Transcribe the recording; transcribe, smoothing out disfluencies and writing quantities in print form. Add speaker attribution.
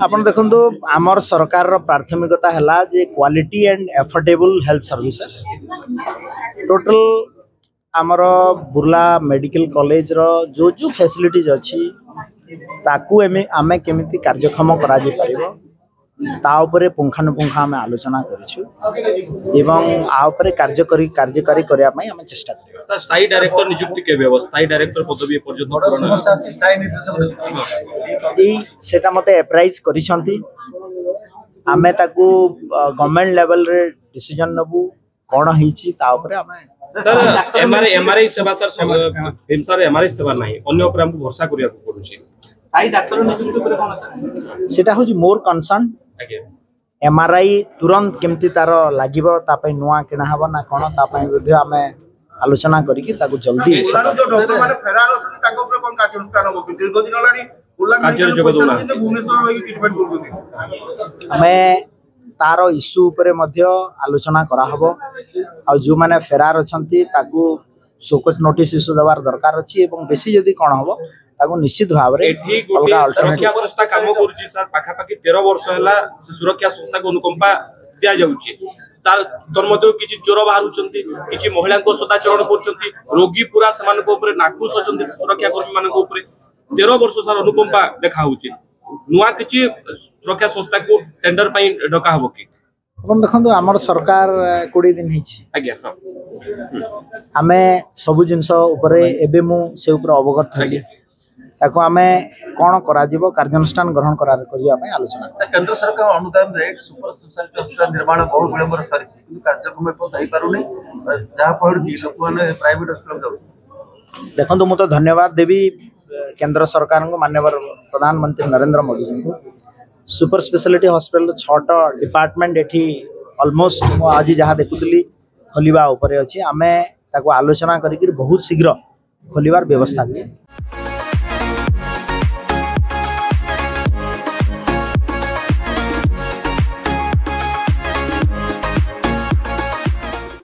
Speaker 1: आपण देखंतु आमर सरकार रो प्राथमिकता हला जे quality and affordable health services total आमर बुर्ला मेडिकल कॉलेज रो जो जो फैसिलिटीज अछि ताकू आमे केमिति कार्यक्षम करा जे परिबो ता उपरे पुंखानुपुंखा आमे आलोचना करिछु एवं आ उपरे कार्यकारी करिया पई आमे चेष्टा करियो।
Speaker 2: स्थायी डायरेक्टर नियुक्ति के व्यवस्था स्थायी डायरेक्टर पदवी पर्यंत
Speaker 1: समस्या स्थायी निर्देशक एई सेटा मते अप्राइज करिसंती आमे ताकू गवर्नमेंट लेवल रे डिसीजन नबू कोन हिची ता उपरे आमे
Speaker 2: सर एमआरआई सेवा सर हिमसार एमआरआई सेवा नाही अन्य ऊपर हमको भरोसा करिया पडुची
Speaker 1: स्थायी डाक्टर नियुक्ति ऊपर कोन सर सेटा होजी मोर कंसर्न एमआरआई तुरंत केमती तार लागिबो ता पई नुवा किना हबो ना कोन ता पई विधि आमे आलोचना करी कि ताकू जल्दी
Speaker 3: जो डॉक्टर माने फेरार अछि ताको ऊपर कोन कार्यानुष्ठान हो दीर्घ दिन लानी
Speaker 2: कार्य जगत होना
Speaker 3: भुवनेश्वर में ट्रीटमेंट करबो
Speaker 1: हमें तार इश्यू उपरे मध्य आलोचना करा हबो आ जो माने फेरार अछंती ताकू शोकज नोटिस इश्यू देवार दरकार अछि एवं बेसी जदी कोन हबो ताकू निश्चित भाव रे
Speaker 2: सुरक्षा संस्था काम करूची सर पाखा पाखी 13 वर्ष हला सुरक्षा संस्था को अनुकंपा दिया जाउची तार मध्य किछि चोर बाहरुचंती किछि महिला को सदाचरण करचंती रोगी पूरा समान को ऊपर नाखुश अछंती सुरक्षा कर्मी मान को ऊपर 13 वर्ष सर अनुकंपा देखा होची नुआ किछि सुरक्षा संस्था को टेंडर पई ढका हबो की
Speaker 1: अपन देखंतु हमर सरकार 20 दिन हिची
Speaker 2: आज्ञा हां
Speaker 1: आमे सब जिंस ऊपर एबे मु से ऊपर अवगत हली ताको आमे कोन करा जीवो कार्यानुष्ठान ग्रहण करिया पय आलोचना
Speaker 3: केंद्र सरकार अनुदान रे सुपर स्पेशलिटी अस्पताल निर्माण बहुत विलंबर सरिछि किंतु कार्यक्रम में पहुंचाई पारु नै जहा पर कि लोक माने प्राइवेट अस्पताल जाउ
Speaker 1: देखंतु मु तो धन्यवाद देवी केंद्र सरकार को माननीय प्रधानमंत्री नरेंद्र मोदी जी को सुपर स्पेशलिटी हॉस्पिटल 6टा डिपार्टमेंट एठी ऑलमोस्ट आज जहाँ देखुली खोलिबा ऊपर अछि आमे ताको आलोचना करी बहुत शीघ्र खोलिबार व्यवस्था करी।